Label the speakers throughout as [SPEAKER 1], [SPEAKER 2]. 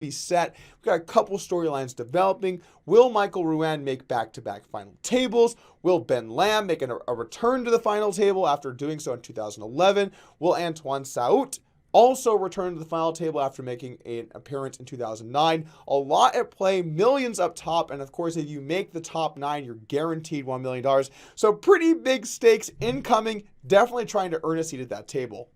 [SPEAKER 1] be set. We've got a couple storylines developing. Will Michael Ruan make back-to-back final tables? Will Ben Lamb make a return to the final table after doing so in 2011? Will Antoine Saout also return to the final table after making an appearance in 2009? A lot at play, millions up top, and of course, if you make the top 9, you're guaranteed $1 million. So pretty big stakes incoming, definitely trying to earn a seat at that table.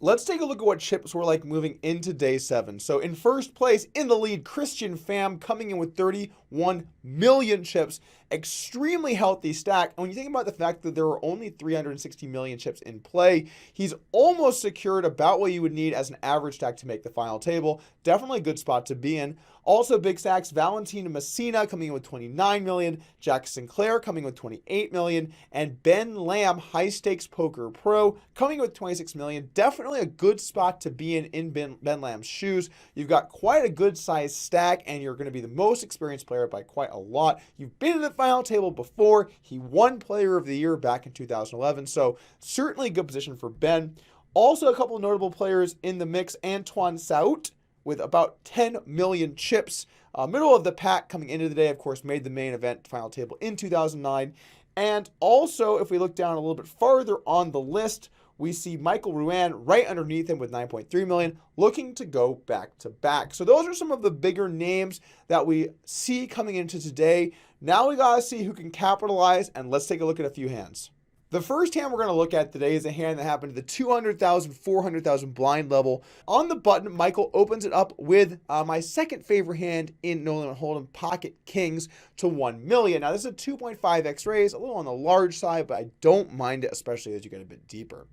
[SPEAKER 1] Let's take a look at what chips were like moving into day 7. So in first place, in the lead, Christian Pham coming in with 31 million chips. Extremely healthy stack. And when you think about the fact that there were only 360 million chips in play, he's almost secured about what you would need as an average stack to make the final table. Definitely a good spot to be in. Also big stacks, Valentina Messina coming in with 29 million, Jack Sinclair coming in with 28 million, and Ben Lamb, High Stakes Poker Pro, coming in with 26 million. Definitely a good spot to be in Ben Lamb's shoes. You've got quite a good size stack, and you're going to be the most experienced player by quite a lot. You've been in the final table before. He won Player of the Year back in 2011, so certainly a good position for Ben. Also a couple of notable players in the mix, Antoine Saout, with about 10 million chips. Middle of the pack coming into the day, of course, made the main event final table in 2009. And also, if we look down a little bit farther on the list, we see Michael Ruan right underneath him with 9.3 million, looking to go back to back. So those are some of the bigger names that we see coming into today. Now we gotta see who can capitalize, and let's take a look at a few hands. The first hand we're going to look at today is a hand that happened to the 200,000, 400,000 blind level. On the button, Michael opens it up with my second favorite hand in No Limit Hold'em, Pocket Kings, to 1 million. Now, this is a 2.5x raise, a little on the large side, but I don't mind it, especially as you get a bit deeper.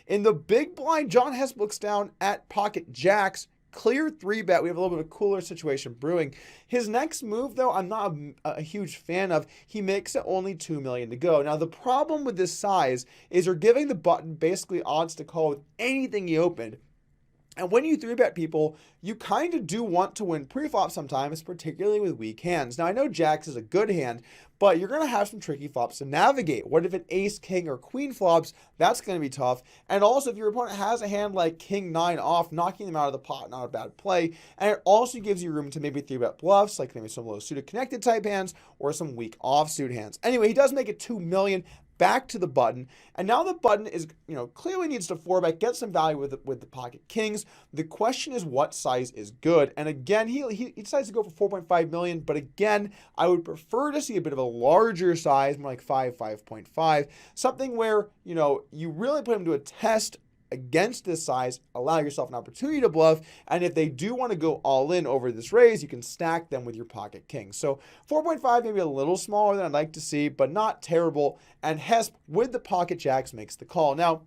[SPEAKER 1] In the big blind, John Hesp looks down at Pocket Jacks. Clear 3-bet. We have a little bit of a cooler situation brewing. His next move, though, I'm not a huge fan of. He makes it only 2 million to go. Now, the problem with this size is you're giving the button basically odds to call with anything he opened. And when you 3-bet people, you kind of do want to win pre-flop sometimes, particularly with weak hands. Now, I know Jacks is a good hand, but you're going to have some tricky flops to navigate. What if an ace, king, or queen flops? That's going to be tough. And also, if your opponent has a hand like king 9 off, knocking them out of the pot, not a bad play. And it also gives you room to maybe 3-bet bluffs, like maybe some low suited connected type hands or some weak offsuit hands. Anyway, he does make it 2 million. Back to the button, and now the button is, clearly needs to 4-bet, get some value with the Pocket Kings. The question is what size is good, and again, he decides to go for 4.5 million, but again, I would prefer to see a bit of a larger size, more like 5.5, something where, you really put him to a test against this size, allow yourself an opportunity to bluff, and if they do want to go all in over this raise, you can stack them with your Pocket Kings. So 4.5, maybe a little smaller than I'd like to see, but not terrible, and Hesp with the Pocket Jacks makes the call. Now,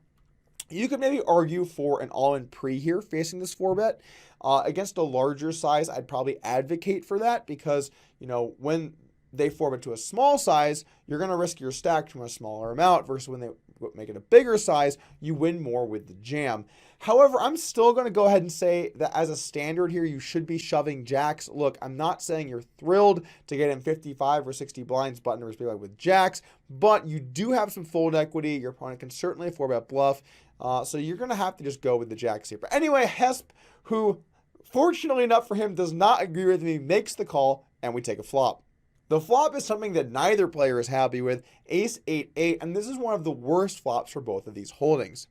[SPEAKER 1] you could maybe argue for an all-in pre here facing this 4-bet. Against a larger size, I'd probably advocate for that because, when they 4-bet to a small size, you're going to risk your stack from a smaller amount versus when they make it a bigger size, you win more with the jam. However, I'm still going to go ahead and say that as a standard here, you should be shoving jacks. Look, I'm not saying you're thrilled to get in 55 or 60 blinds button respectively with jacks, but you do have some fold equity. Your opponent can certainly 4-bet bluff, so you're going to have to just go with the jacks here. But anyway, Hesp, who fortunately enough for him does not agree with me, makes the call, and we take a flop. The flop is something that neither player is happy with, ace 8-8, and this is one of the worst flops for both of these holdings.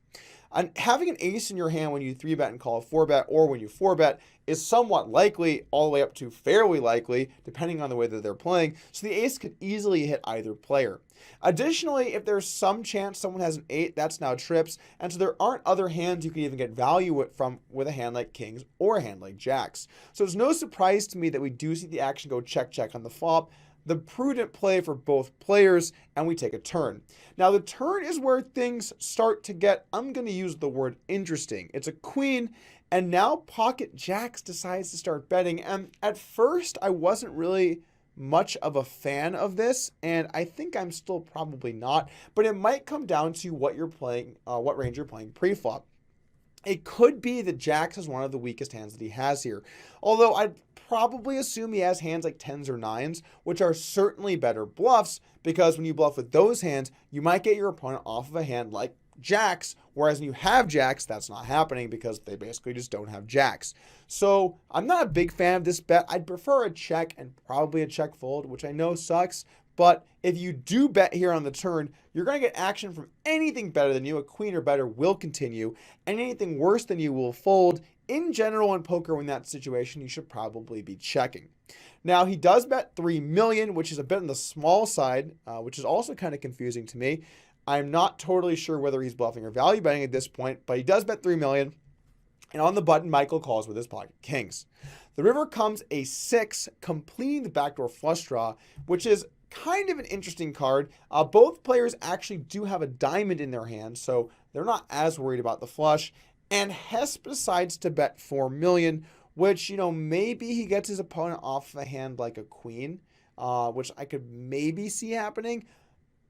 [SPEAKER 1] And having an ace in your hand when you 3-bet and call a 4-bet, or when you 4-bet, is somewhat likely, all the way up to fairly likely, depending on the way that they're playing, so the ace could easily hit either player. Additionally, if there's some chance someone has an 8, that's now trips, and so there aren't other hands you can even get value from with a hand like kings or a hand like jacks. So it's no surprise to me that we do see the action go check-check on the flop, the prudent play for both players, and we take a turn. Now, the turn is where things start to get, I'm going to use the word interesting. It's a queen, and now Pocket Jacks decides to start betting, and at first, I wasn't really much of a fan of this, and I think I'm still probably not, but it might come down to what you're playing, what range you're playing pre-flop. It could be that Jacks is one of the weakest hands that he has here, although I'd probably assume he has hands like 10s or 9s, which are certainly better bluffs, because when you bluff with those hands, you might get your opponent off of a hand like jacks, whereas when you have jacks, that's not happening because they basically just don't have jacks. So I'm not a big fan of this bet. I'd prefer a check and probably a check fold, which I know sucks. But if you do bet here on the turn, you're going to get action from anything better than you. A queen or better will continue, and anything worse than you will fold. In general, in poker, in that situation, you should probably be checking. Now, he does bet 3 million, which is a bit on the small side, which is also kind of confusing to me. I'm not totally sure whether he's bluffing or value betting at this point, but he does bet 3 million. And on the button, Michael calls with his pocket kings. The river comes a 6, completing the backdoor flush draw, which is kind of an interesting card. Both players actually do have a diamond in their hand, so they're not as worried about the flush. And Hess decides to bet 4 million, which, maybe he gets his opponent off of a hand like a queen, which I could maybe see happening.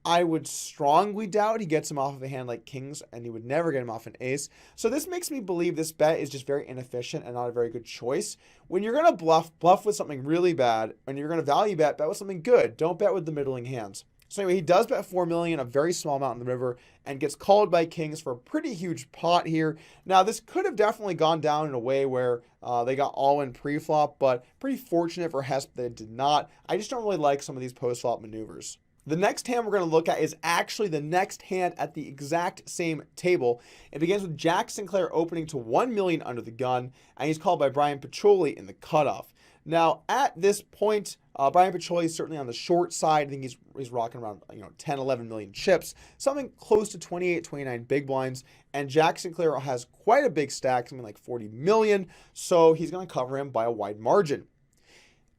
[SPEAKER 1] I would strongly doubt he gets him off of a hand like kings, and he would never get him off an ace. So this makes me believe this bet is just very inefficient and not a very good choice. When you're going to bluff with something really bad, and you're going to value bet with something good. Don't bet with the middling hands. So anyway, he does bet 4 million, a very small amount in the river, and gets called by kings for a pretty huge pot here. Now, this could have definitely gone down in a way where they got all in pre-flop, but pretty fortunate for Hess that it did not. I just don't really like some of these post-flop maneuvers. The next hand we're going to look at is actually the next hand at the exact same table. It begins with Jack Sinclair opening to 1 million under the gun, and he's called by Brian Piccioli in the cutoff. Now, at this point, Brian Piccioli is certainly on the short side. I think he's rocking around 10, 11 million chips, something close to 28, 29 big blinds. And Jack Sinclair has quite a big stack, something like 40 million. So he's going to cover him by a wide margin.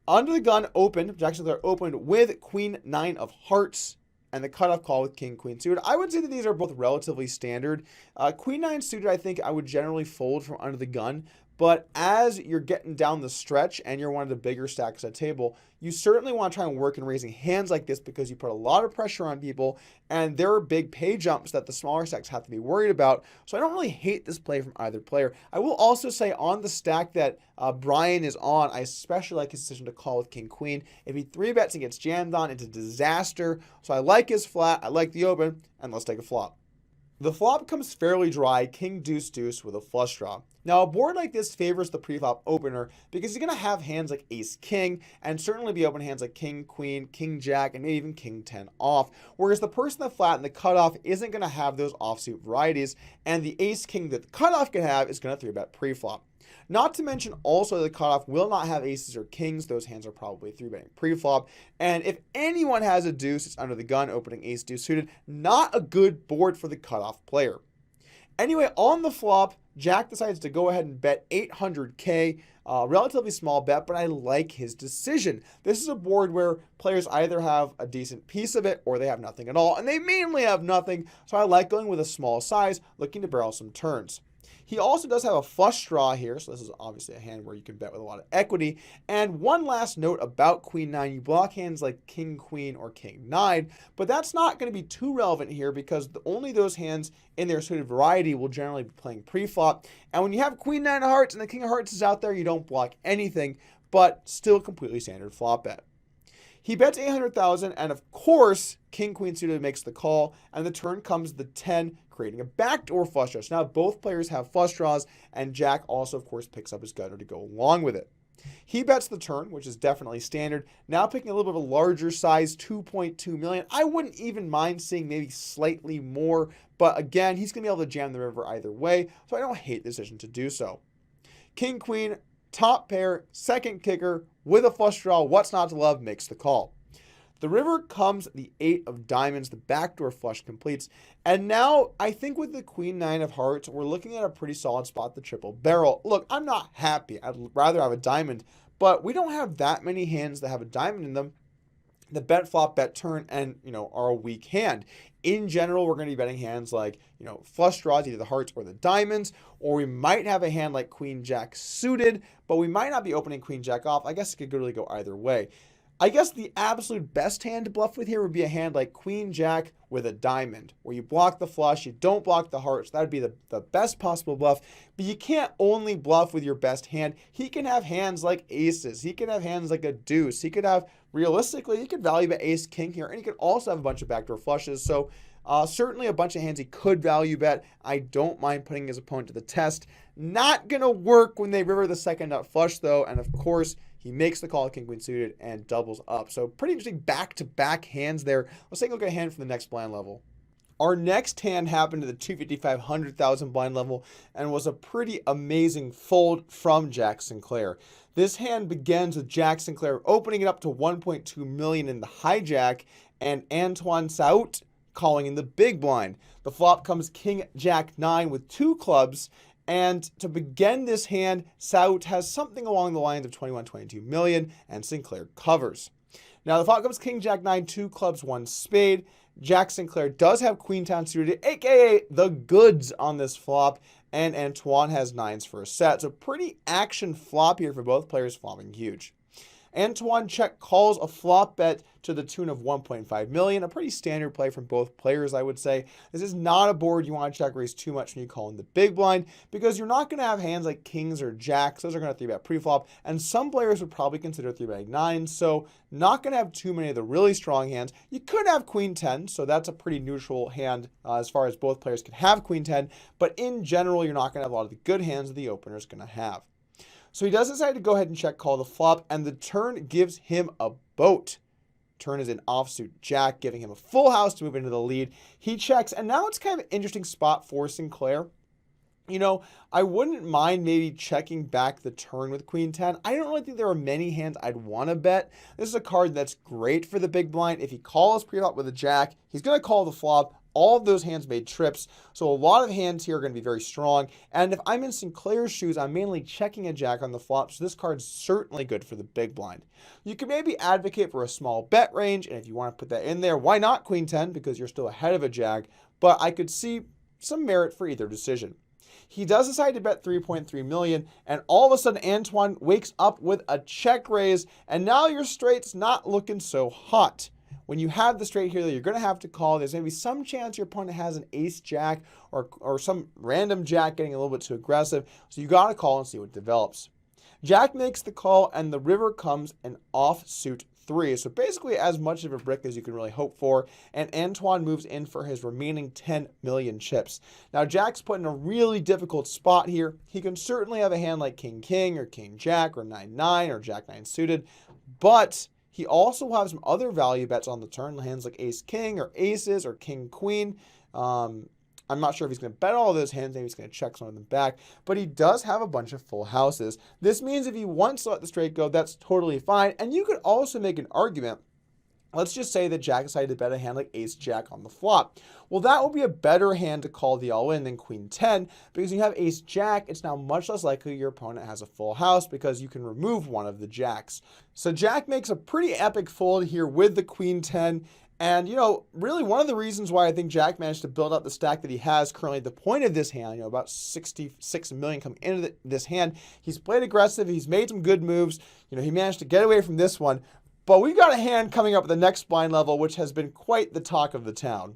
[SPEAKER 1] Under the gun opened, Jack Sinclair opened with Queen 9 of hearts and the cutoff call with King Queen suited. I would say that these are both relatively standard. Queen 9 suited, I think I would generally fold from under the gun. But as you're getting down the stretch and you're one of the bigger stacks at the table, you certainly want to try and work in raising hands like this because you put a lot of pressure on people and there are big pay jumps that the smaller stacks have to be worried about. So I don't really hate this play from either player. I will also say on the stack that Brian is on, I especially like his decision to call with King Queen. If he 3-bets and gets jammed on, it's a disaster. So I like his flat, I like the open, and let's take a flop. The flop comes fairly dry, king deuce deuce with a flush draw. Now a board like this favors the pre-flop opener because he's going to have hands like ace king and certainly be open hands like king queen, king jack, and maybe even king 10 off. Whereas the person that flat in the cutoff isn't going to have those offsuit varieties, and the ace king that the cutoff can have is going to 3-bet pre-flop. Not to mention also the cutoff will not have aces or kings. Those hands are probably 3-betting pre-flop. And if anyone has a deuce, it's under the gun opening ace deuce suited. Not a good board for the cutoff player. Anyway, on the flop, Jack decides to go ahead and bet 800K. Relatively small bet, but I like his decision. This is a board where players either have a decent piece of it or they have nothing at all. And they mainly have nothing, so I like going with a small size, looking to barrel some turns. He also does have a flush draw here, so this is obviously a hand where you can bet with a lot of equity. And one last note about Queen 9, you block hands like King Queen or King 9, but that's not going to be too relevant here because only those hands in their suited variety will generally be playing pre-flop. And when you have Queen 9 of hearts and the King of hearts is out there, you don't block anything, but still completely standard flop bet. He bets 800,000, and of course, King Queen suited makes the call, and the turn comes the 10, creating a backdoor flush draw. So now both players have flush draws, and Jack also, of course, picks up his gutter to go along with it. He bets the turn, which is definitely standard. Now picking a little bit of a larger size, 2.2 million. I wouldn't even mind seeing maybe slightly more, but again, he's going to be able to jam the river either way, so I don't hate the decision to do so. King Queen, top pair, second kicker, with a flush draw, what's not to love, makes the call. The river comes the 8 of diamonds, the backdoor flush completes, and now I think with the Queen 9 of hearts, we're looking at a pretty solid spot, the triple barrel. Look, I'm not happy. I'd rather have a diamond, but we don't have that many hands that have a diamond in them. The bet flop, bet turn, and are a weak hand. In general, we're going to be betting hands like flush draws, either the hearts or the diamonds, or we might have a hand like Queen Jack suited, but we might not be opening Queen Jack off. I guess it could really go either way. I guess the absolute best hand to bluff with here would be a hand like Queen Jack with a diamond, where you block the flush, you don't block the hearts. That would be the best possible bluff, but you can't only bluff with your best hand. He can have hands like aces. He can have hands like a deuce. He could have, realistically, he could value bet ace king here, and he could also have a bunch of backdoor flushes. So Certainly a bunch of hands he could value bet. I don't mind putting his opponent to the test. Not going to work when they river the second nut flush, though. And of course, he makes the call king queen suited and doubles up. So pretty interesting back-to-back hands there. Let's take a look at a hand from the next blind level. Our next hand happened to the 250,000 blind level and was a pretty amazing fold from Jack Sinclair. This hand begins with Jack Sinclair opening it up to 1.2 million in the hijack and Antoine Saout calling in the big blind. The flop comes King Jack 9 with 2 clubs. And to begin this hand, Saout has something along the lines of 21-22 million, and Sinclair covers. Now the flop comes King Jack 9, 2 clubs, 1 spade. Jack Sinclair does have Queen 10 suited, aka the goods on this flop, and Antoine has 9s for a set. So pretty action flop here for both players, flopping huge. Antoine check calls a flop bet to the tune of 1.5 million, a pretty standard play from both players, I would say. This is not a board you want to check raise too much when you call in the big blind, because you're not going to have hands like kings or jacks. Those are going to 3-bet pre-flop, and some players would probably consider 3-betting 9s, so not going to have too many of the really strong hands. You could have queen 10, so that's a pretty neutral hand as far as both players can have queen 10, but in general, you're not going to have a lot of the good hands that the opener is going to have. So he does decide to go ahead and check call the flop, and the turn gives him a boat. Turn is an offsuit jack, giving him a full house to move into the lead. He checks, and now it's kind of an interesting spot for Sinclair. You know, I wouldn't mind maybe checking back the turn with queen 10. I don't really think there are many hands I'd want to bet. This is a card that's great for the big blind. If he calls pre-flop with a jack, he's going to call the flop. All of those hands made trips, so a lot of hands here are going to be very strong. And if I'm in Sinclair's shoes, I'm mainly checking a jack on the flop, so this card's certainly good for the big blind. You could maybe advocate for a small bet range, and if you want to put that in there, why not queen 10, because you're still ahead of a jack, but I could see some merit for either decision. He does decide to bet 3.3 million, and all of a sudden Antoine wakes up with a check raise, and now your straight's not looking so hot. When you have the straight here, you're going to have to call. There's going to be some chance your opponent has an ace-jack or some random jack getting a little bit too aggressive. So you got to call and see what develops. Jack makes the call, and the river comes an offsuit 3. So basically as much of a brick as you can really hope for. And Antoine moves in for his remaining 10 million chips. Now Jack's put in a really difficult spot here. He can certainly have a hand like King-King or King-Jack or 9-9 or Jack-9 suited. But he also will have some other value bets on the turn, hands like ace-king or aces or king-queen. I'm not sure if he's going to bet all of those hands. Maybe he's going to check some of them back. But he does have a bunch of full houses. This means if he wants to let the straight go, that's totally fine. And you could also make an argument. Let's just say that Jack decided to bet a hand like ace-jack on the flop. Well, that would be a better hand to call the all-in than queen 10, because you have ace-jack, it's now much less likely your opponent has a full house because you can remove one of the jacks. So Jack makes a pretty epic fold here with the queen 10. And, you know, really one of the reasons why I think Jack managed to build up the stack that he has currently at the point of this hand, you know, about 66 million coming into this hand. He's played aggressive. He's made some good moves. You know, he managed to get away from this one. But we've got a hand coming up at the next blind level, which has been quite the talk of the town.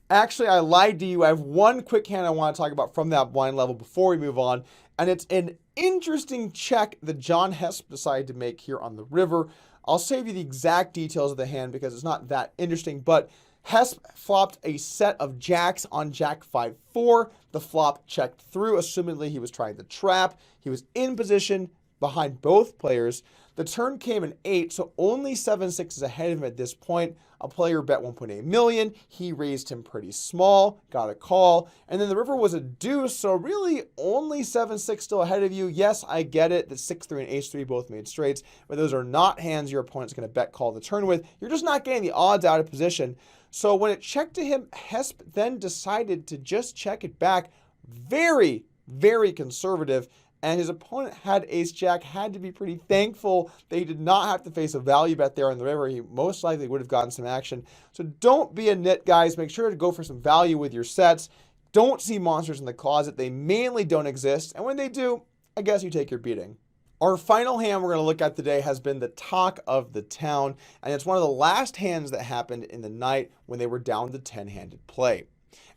[SPEAKER 1] Actually, I lied to you. I have one quick hand I want to talk about from that blind level before we move on. And it's an interesting check that John Hesp decided to make here on the river. I'll save you the exact details of the hand because it's not that interesting. But Hesp flopped a set of jacks on Jack 5-4. The flop checked through, assumedly he was trying to trap. He was in position behind both players. The turn came an 8, so only 7-6 is ahead of him at this point. A player bet 1.8 million. He raised him pretty small, got a call, and then the river was a deuce, so really only 7-6 still ahead of you. Yes, I get it that 6-3 and ace-3 both made straights, but those are not hands your opponent's going to bet call the turn with. You're just not getting the odds out of position. So when it checked to him, Hesp then decided to just check it back. Very, very conservative. And his opponent had ace-jack, had to be pretty thankful that he did not have to face a value bet there on the river. He most likely would have gotten some action. So don't be a nit, guys. Make sure to go for some value with your sets. Don't see monsters in the closet. They mainly don't exist. And when they do, I guess you take your beating. Our final hand we're going to look at today has been the talk of the town. And it's one of the last hands that happened in the night when they were down to 10-handed play.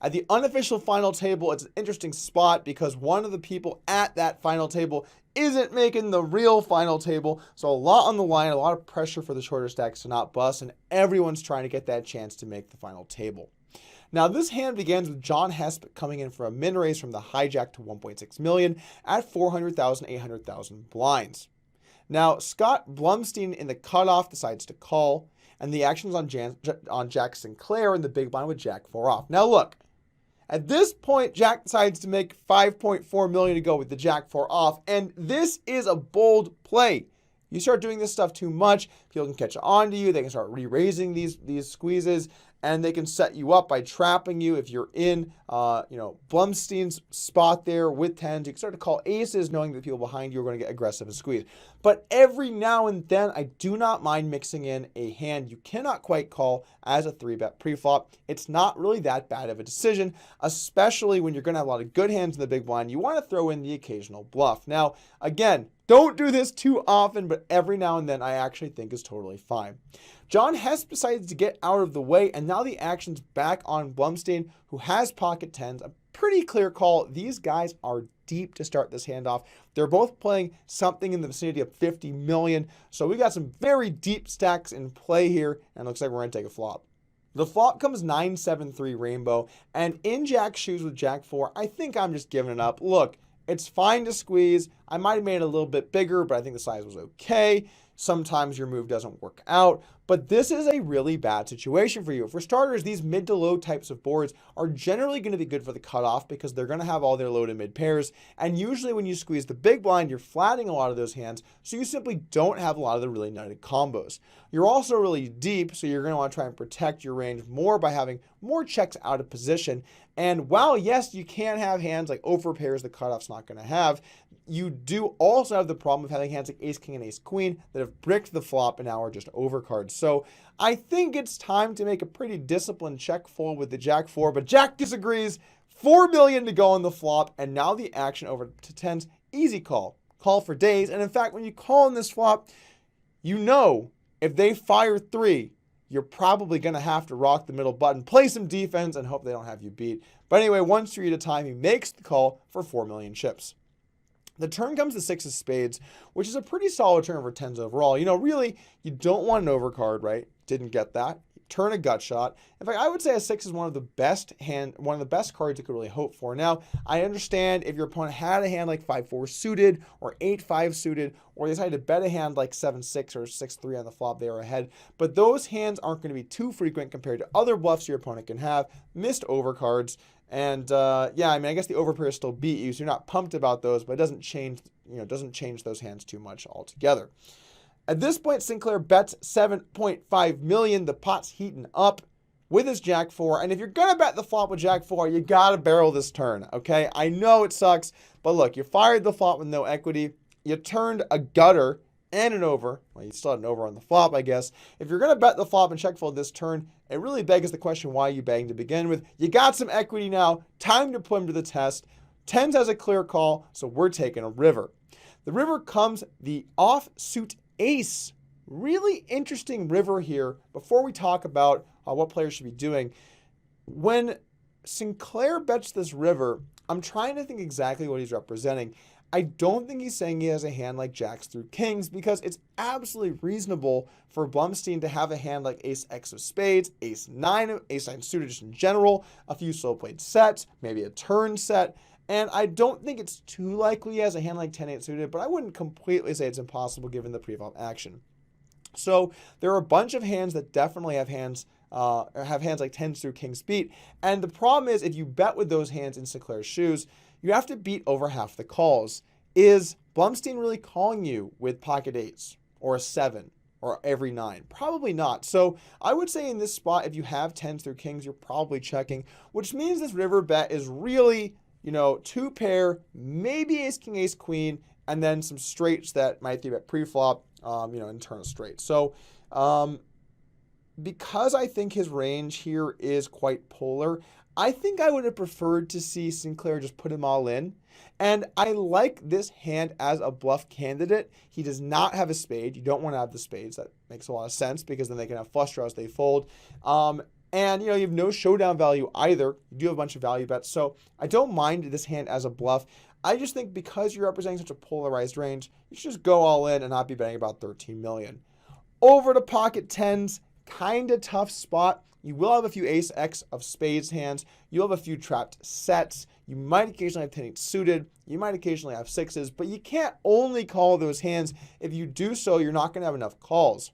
[SPEAKER 1] At the unofficial final table, it's an interesting spot because one of the people at that final table isn't making the real final table. So a lot on the line, a lot of pressure for the shorter stacks to not bust, and everyone's trying to get that chance to make the final table. Now, this hand begins with John Hesp coming in for a min raise from the hijack to 1.6 million at 400,000, 800,000 blinds. Now, Scott Blumstein in the cutoff decides to call, and the action's on Jack Sinclair in the big blind with Jack 4 off. Now, look, at this point, Jack decides to make 5.4 million to go with the Jack 4 off, and this is a bold play. You start doing this stuff too much, people can catch on to you, they can start re-raising these squeezes, and they can set you up by trapping you. If you're in, Blumstein's spot there with tens, you can start to call aces knowing that people behind you are going to get aggressive and squeeze. But every now and then, I do not mind mixing in a hand you cannot quite call as a 3-bet preflop. It's not really that bad of a decision, especially when you're going to have a lot of good hands in the big blind. You want to throw in the occasional bluff. Now, again, don't do this too often, but every now and then I actually think is totally fine. John Hesp decides to get out of the way, and now the action's back on Blumstein, who has pocket tens. A pretty clear call. These guys are deep to start this handoff. They're both playing something in the vicinity of 50 million, so we got some very deep stacks in play here, and it looks like we're going to take a flop. The flop comes 9-7-3 rainbow, and in Jack's shoes with Jack 4, I think I'm just giving it up. Look, it's fine to squeeze. I might have made it a little bit bigger, but I think the size was okay. Sometimes your move doesn't work out, but this is a really bad situation for you. For starters, these mid to low types of boards are generally going to be good for the cutoff because they're going to have all their low to mid pairs. And usually when you squeeze the big blind, you're flattening a lot of those hands, so you simply don't have a lot of the really nutted combos. You're also really deep, so you're going to want to try and protect your range more by having more checks out of position. And while, yes, you can have hands like over pairs the cutoff's not going to have, you do also have the problem of having hands like ace king and ace queen that have bricked the flop and now are just overcards. So I think it's time to make a pretty disciplined check fold with the Jack 4, but Jack disagrees. 4 million to go on the flop, and now the action over to tens. Easy call. Call for days. And in fact, when you call in this flop, you know if they fire 3, you're probably going to have to rock the middle button, play some defense, and hope they don't have you beat. But anyway, 1-3 at a time, he makes the call for 4 million chips. The turn comes the 6 of spades, which is a pretty solid turn for tens overall. You know, really, you don't want an overcard, right? Didn't get that. Turn a gut shot. In fact, I would say a 6 is one of the best cards you could really hope for. Now, I understand if your opponent had a hand like 5-4 suited or 8-5 suited, or they decided to bet a hand like 7-6 or 6-3 on the flop, they are ahead. But those hands aren't going to be too frequent compared to other bluffs your opponent can have. Missed overcards. And yeah, I mean, I guess the overpairs still beat you, so you're not pumped about those, but it doesn't change those hands too much altogether. At this point, Sinclair bets 7.5 million. The pot's heating up with his Jack 4. And if you're going to bet the flop with Jack 4, you got to barrel this turn, okay? I know it sucks, but look, you fired the flop with no equity. You turned a gutter and an over. Well, you still had an over on the flop, I guess. If you're going to bet the flop and check fold this turn, it really begs the question why you betting to begin with. You got some equity now. Time to put him to the test. Tens has a clear call, so we're taking a river. The river comes the offsuit ace. Really interesting river here. Before we talk about what players should be doing, when Sinclair bets this river, I'm trying to think exactly what he's representing. I don't think he's saying he has a hand like jacks through kings, because it's absolutely reasonable for Blumstein to have a hand like ace x of spades, ace 9 suited just in general, a few slow played sets, maybe a turn set. And I don't think it's too likely he has a hand like 10-8 suited, but I wouldn't completely say it's impossible given the pre-flop action. So there are a bunch of hands that definitely have hands like 10s through kings beat. And the problem is, if you bet with those hands in Sinclair's shoes, you have to beat over half the calls. Is Blumstein really calling you with pocket 8s or a 7 or every 9? Probably not. So I would say in this spot, if you have 10s through kings, you're probably checking, which means this river bet is really, 2 pair, maybe ace king, ace queen, and then some straights that might be bet pre-flop, internal straight. So because I think his range here is quite polar, I think I would have preferred to see Sinclair just put him all in. And I like this hand as a bluff candidate. He does not have a spade. You don't want to have the spades. That makes a lot of sense, because then they can have flush draws they fold. And you have no showdown value either. You do have a bunch of value bets. So I don't mind this hand as a bluff. I just think because you're representing such a polarized range, you should just go all in and not be betting about 13 million. Over to pocket tens, kind of tough spot. You will have a few ace X of spades hands. You'll have a few trapped sets. You might occasionally have 10-8 suited. You might occasionally have sixes, but you can't only call those hands. If you do so, you're not going to have enough calls.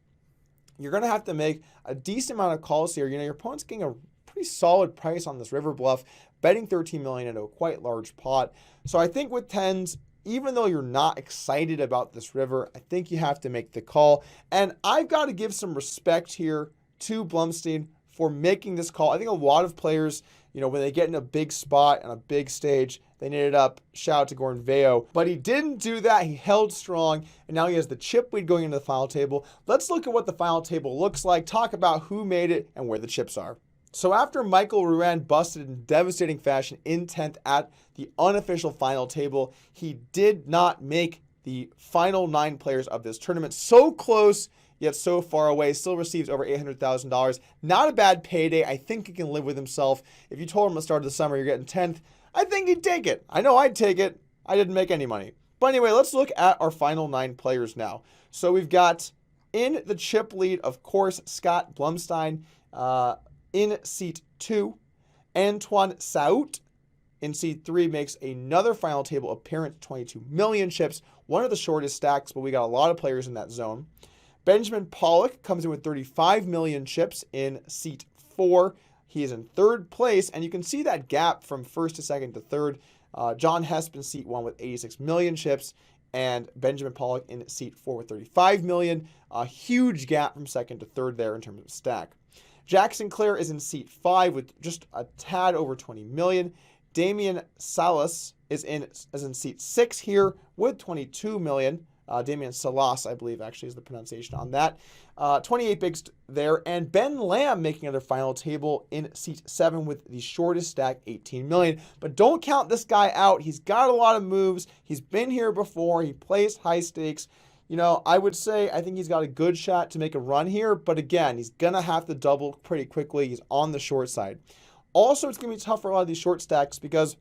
[SPEAKER 1] You're going to have to make a decent amount of calls here. Your opponent's getting a pretty solid price on this river bluff, betting 13 million into a quite large pot. So I think with tens, even though you're not excited about this river, I think you have to make the call. And I've got to give some respect here to Blumstein for making this call. I think a lot of players, when they get in a big spot on a big stage, they knit it up. Shout out to Gordon Vail. But he didn't do that. He held strong, and now he has the chip lead going into the final table. Let's look at what the final table looks like, talk about who made it and where the chips are. So after Michael Ruane busted in devastating fashion in 10th at the unofficial final table, he did not make the final 9 players of this tournament. So close, yet so far away. Still receives over $800,000. Not a bad payday. I think he can live with himself. If you told him at the start of the summer you're getting 10th, I think he'd take it. I know I'd take it. I didn't make any money. But anyway, let's look at our final 9 players now. So we've got in the chip lead, of course, Scott Blumstein. In seat 2, Antoine Saout in seat 3 makes another final table appearance, 22 million chips, one of the shortest stacks, but we got a lot of players in that zone. Benjamin Pollock comes in with 35 million chips in seat 4. He is in 3rd place, and you can see that gap from 1st to 2nd to 3rd. John Hesp in seat 1 with 86 million chips, and Benjamin Pollock in seat 4 with 35 million. A huge gap from 2nd to 3rd there in terms of stack. Jack Sinclair is in seat 5 with just a tad over 20 million. Damian Salas is in seat 6 here with 22 million. Damian Salas, I believe, actually is the pronunciation on that. 28 bigs there. And Ben Lamb making another final table in seat 7 with the shortest stack, 18 million. But don't count this guy out. He's got a lot of moves. He's been here before. He plays high stakes. I would say I think he's got a good shot to make a run here. But again, he's going to have to double pretty quickly. He's on the short side. Also, it's going to be tough for a lot of these short stacks because,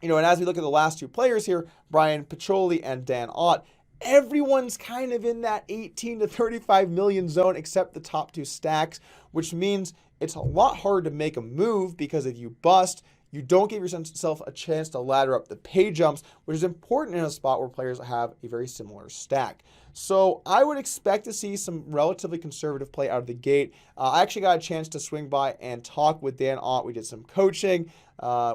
[SPEAKER 1] and as we look at the last 2 players here, Brian Piccioli and Dan Ott, everyone's kind of in that 18 to 35 million zone except the top 2 stacks, which means it's a lot harder to make a move because if you bust, you don't give yourself a chance to ladder up the pay jumps, which is important in a spot where players have a very similar stack. So I would expect to see some relatively conservative play out of the gate. I actually got a chance to swing by and talk with Dan Ott. We did some coaching.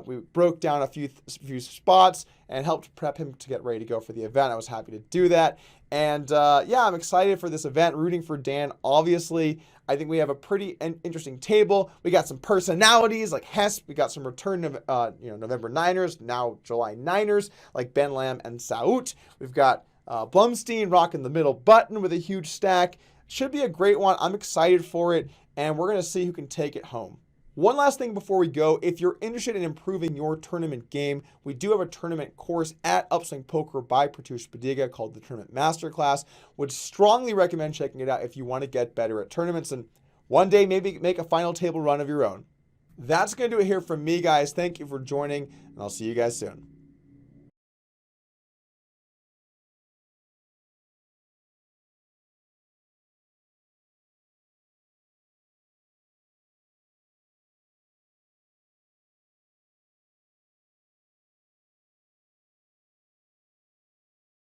[SPEAKER 1] We broke down a few spots and helped prep him to get ready to go for the event. I was happy to do that. And yeah, I'm excited for this event, rooting for Dan, obviously. I think we have a pretty interesting table. We got some personalities like Hesp. We got some return of November Niners, now July Niners, like Ben Lamb and Saout. We've got Blumstein rocking the middle button with a huge stack. Should be a great one. I'm excited for it, and we're going to see who can take it home. One last thing before we go, if you're interested in improving your tournament game, we do have a tournament course at Upswing Poker by Pratush Padiga called the Tournament Masterclass. Would strongly recommend checking it out if you want to get better at tournaments and one day maybe make a final table run of your own. That's going to do it here from me, guys. Thank you for joining, and I'll see you guys soon.